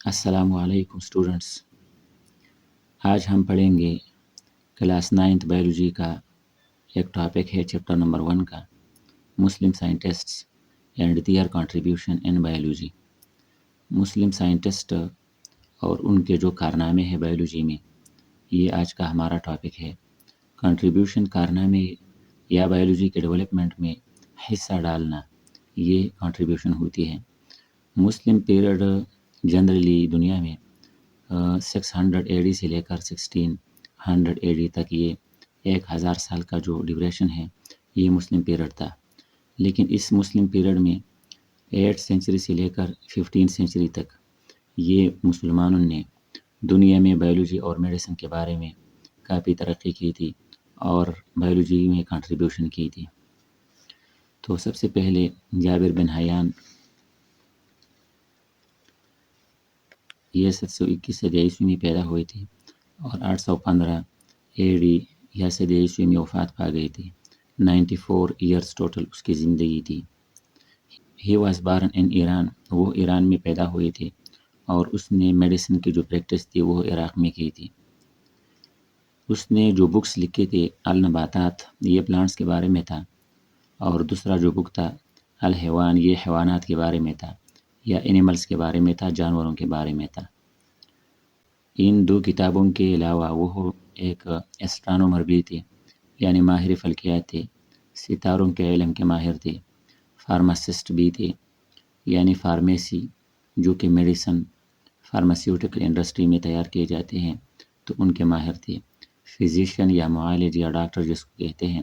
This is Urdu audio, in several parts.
السلام علیکم اسٹوڈنٹس، آج ہم پڑھیں گے کلاس 9 بایولوجی کا ایک ٹاپک ہے چیپٹر نمبر 1 کا Muslim scientists and their contribution in biology. Muslim scientist اور ان کے جو کارنامے ہیں بایولوجی میں، یہ آج کا ہمارا ٹاپک ہے۔ کنٹریبیوشن کارنامے یا بایولوجی کے ڈیولپمنٹ میں حصہ ڈالنا، یہ کنٹریبیوشن ہوتی ہے۔ مسلم پیریڈ جنرلی دنیا میں 600 AD سے لے کر 1600 AD تک، یہ 1000 سال کا جو ڈیوریشن ہے، یہ مسلم پیریڈ تھا۔ لیکن اس مسلم پیریڈ میں 8th سینچری سے لے کر 15th سینچری تک یہ مسلمانوں نے دنیا میں بایولوجی اور میڈیسن کے بارے میں کافی ترقی کی تھی اور بایولوجی میں کنٹریبیوشن کی تھی۔ تو سب سے پہلے جابر بن حیان، یہ 721 صدی عیسوی میں پیدا ہوئی تھی اور 815 AD یا صدی عیسوی میں وفات پا گئی تھی۔ 94 ایئرس ٹوٹل اس کی زندگی تھی۔ ہی واز بارن ان ایران، وہ ایران میں پیدا ہوئی تھی اور اس نے میڈیسن کی جو پریکٹس تھی وہ عراق میں کی تھی۔ اس نے جو بکس لکھی تھی النباتات، یہ پلانٹس کے بارے میں تھا، اور دوسرا جو بک تھا الحیوان، یہ حیوانات کے بارے میں تھا یا اینیملز کے بارے میں تھا، جانوروں کے بارے میں تھا۔ ان دو کتابوں کے علاوہ وہ ایک ایسٹرانومر بھی تھی، یعنی ماہر فلکیات تھے، ستاروں کے علم کے ماہر تھے۔ فارماسسٹ بھی تھے، یعنی فارمیسی جو کہ میڈیسن فارماسیوٹیکل انڈسٹری میں تیار کیے جاتے ہیں، تو ان کے ماہر تھے۔ فزیشین یا معالج یا ڈاکٹر جس کو کہتے ہیں۔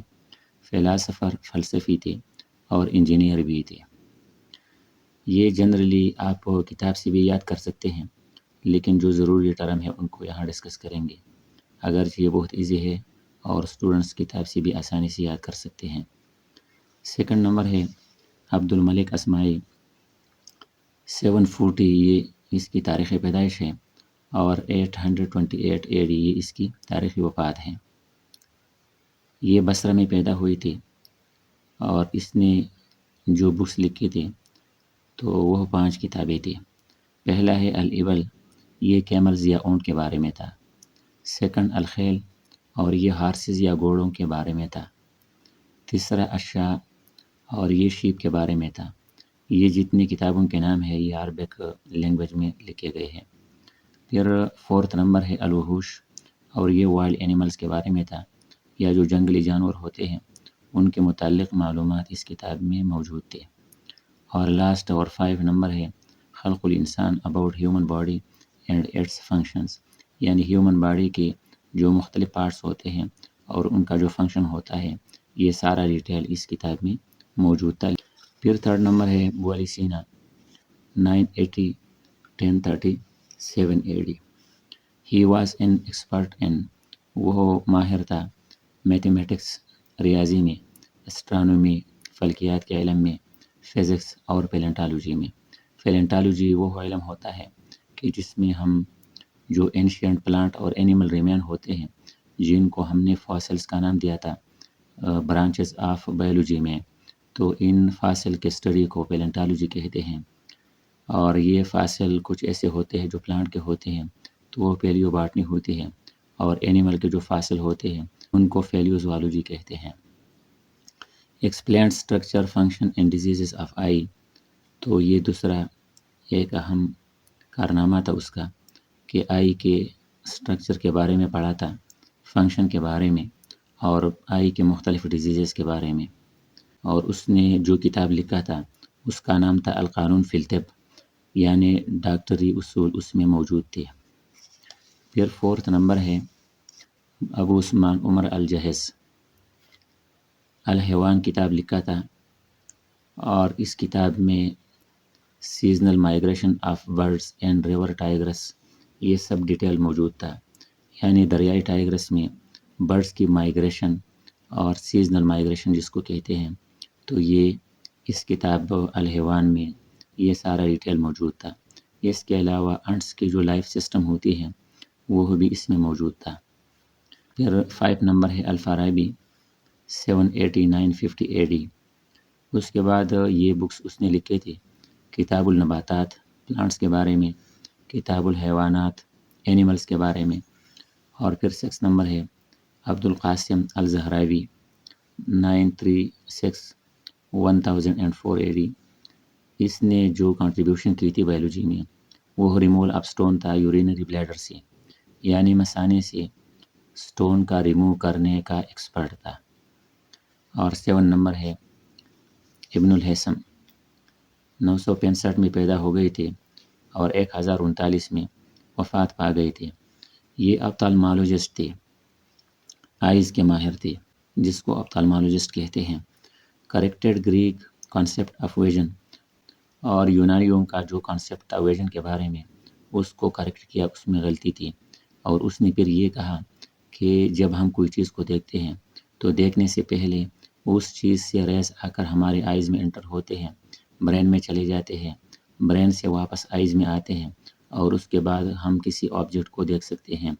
فلاسفر، فلسفی تھے اور انجینئر بھی تھے۔ یہ جنرلی آپ کتاب سے بھی یاد کر سکتے ہیں، لیکن جو ضروری ٹرم ہے ان کو یہاں ڈسکس کریں گے، اگرچہ یہ بہت ایزی ہے اور اسٹوڈنٹس کتاب سے بھی آسانی سے یاد کر سکتے ہیں۔ سیکنڈ نمبر ہے عبد الملک اسماعی، 740 یہ اس کی تاریخ پیدائش ہے اور 828 AD یہ اس کی تاریخ وفات ہے۔ یہ بصرہ میں پیدا ہوئی تھی اور اس نے جو بکس لکھی تھی تو وہ 5 کتابیں تھی۔ پہلا ہے الابل، یہ کیملز یا اونٹ کے بارے میں تھا۔ سیکنڈ الخیل، اور یہ ہارسز یا گھوڑوں کے بارے میں تھا۔ تیسرا الشاء، اور یہ شیپ کے بارے میں تھا۔ یہ جتنی کتابوں کے نام ہے یہ عربک لینگویج میں لکھے گئے ہیں۔ پھر 4th نمبر ہے الوحوش، اور یہ وائلڈ اینیملز کے بارے میں تھا، یا جو جنگلی جانور ہوتے ہیں ان کے متعلق معلومات اس کتاب میں موجود تھے۔ اور لاسٹ اور 5 نمبر ہے خلق الانسان، about human body and its functions, یعنی ہیومن باڈی کے جو مختلف پارٹس ہوتے ہیں اور ان کا جو فنکشن ہوتا ہے، یہ سارا ڈیٹیل اس کتاب میں موجود تھا۔ پھر 3rd نمبر ہے ابو علی سینا، 980 1037 AD۔ He was an expert in, وہ ماہر تھا میتھمیٹکس، ریاضی میں، اسٹرانومی فلکیات کے علم میں، فزکس اور پیلنٹالوجی میں۔ پیلنٹالوجی وہ علم ہوتا ہے کہ جس میں ہم جو اینشینٹ پلانٹ اور اینیمل ریمین ہوتے ہیں جن کو ہم نے فاسلز کا نام دیا تھا برانچز آف بایولوجی میں، تو ان فاسل کے اسٹڈی کو پیلنٹالوجی کہتے ہیں۔ اور یہ فاسل کچھ ایسے ہوتے ہیں جو پلانٹ کے ہوتے ہیں تو وہ پیلیو باٹنی ہوتی ہے، اور اینیمل کے جو فاسل ہوتے ہیں ان کو فیلیوزوالوجی کہتے ہیں۔ Explained structure function and diseases of eye, تو یہ دوسرا ایک اہم کارنامہ تھا اس کا کہ آئی کے اسٹرکچر کے بارے میں پڑھا تھا، فنکشن کے بارے میں، اور آئی کے مختلف ڈیزیزز کے بارے میں۔ اور اس نے جو کتاب لکھا تھا اس کا نام تھا القانون فی الطب، یعنی ڈاکٹری اصول اس میں موجود تھے۔ پھر 4th نمبر ہے ابو عثمان عمر الجہز، الحیوان کتاب لکھا تھا، اور اس کتاب میں seasonal migration of birds and river tigers یہ سب ڈیٹیل موجود تھا، یعنی دریائی ٹائیگرس میں برڈز کی مائیگریشن اور سیزنل مائیگریشن جس کو کہتے ہیں، تو یہ اس کتاب الحیوان میں یہ سارا ڈیٹیل موجود تھا۔ اس کے علاوہ انٹس کی جو لائف سسٹم ہوتی ہے وہ بھی اس میں موجود تھا۔ پھر 5 نمبر ہے الفارابی، 780 950 AD۔ اس کے بعد یہ بکس اس نے لکھی تھی کتاب النباتات، پلانٹس کے بارے میں، کتاب الحیوانات اینیملز کے بارے میں. اور پھر 6 نمبر ہے عبدالقاسم الزہراوی 936-1004 AD. اس نے جو کنٹریبیوشن کی تھی بایولوجی میں وہ ریموول آف سٹون تھا یورینری بلیڈر سے، یعنی مثانے سے سٹون کا ریموو کرنے کا ایکسپرٹ تھا. اور 7 نمبر ہے ابن الہیثم 965 میں پیدا ہو گئے تھے اور 1039 میں وفات پا گئے تھے. یہ آپتالمالوجسٹ تھے، آئز کے ماہر تھے، جس کو آپتالمالوجسٹ کہتے ہیں. Corrected Greek concept of vision, اور یونانیوں کا جو کانسیپٹ تھا ویژن کے بارے میں اس کو کریکٹ کیا، اس میں غلطی تھی. اور اس نے پھر یہ کہا کہ جب ہم کوئی چیز کو دیکھتے ہیں تو دیکھنے سے پہلے اس چیز سے ریز آ کر ہمارے آئز میں انٹر ہوتے ہیں، برین میں چلے جاتے ہیں، برین سے واپس آئز میں آتے ہیں، اور اس کے بعد ہم کسی آبجیکٹ کو دیکھ سکتے ہیں.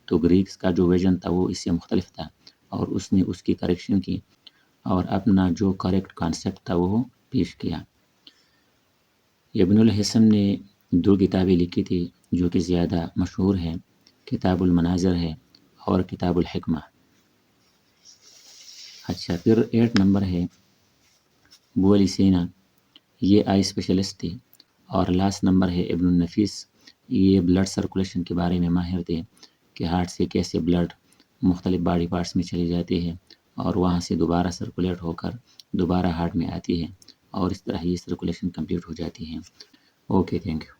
تو گریکس کا جو ویژن تھا وہ اس سے مختلف تھا، اور اس نے اس کی کریکشن کی اور اپنا جو کریکٹ کانسیپٹ تھا وہ پیش کیا. ابن الہیثم نے 2 کتابیں لکھی تھی جو کہ زیادہ مشہور ہیں، کتاب المناظر ہے اور کتاب الحکمہ. اچھا، پھر 8 نمبر ہے ابو علی سینا، یہ آئی اسپیشلسٹ تھے. اور لاسٹ نمبر ہے ابن النفیس، یہ بلڈ سرکولیشن کے بارے میں ماہر تھے کہ ہارٹ سے کیسے بلڈ مختلف باڈی پارٹس میں چلے جاتے ہیں اور وہاں سے دوبارہ سرکولیٹ ہو کر دوبارہ ہارٹ میں آتی ہے، اور اس طرح یہ سرکولیشن کمپلیٹ ہو جاتی ہے. Okay, thank you.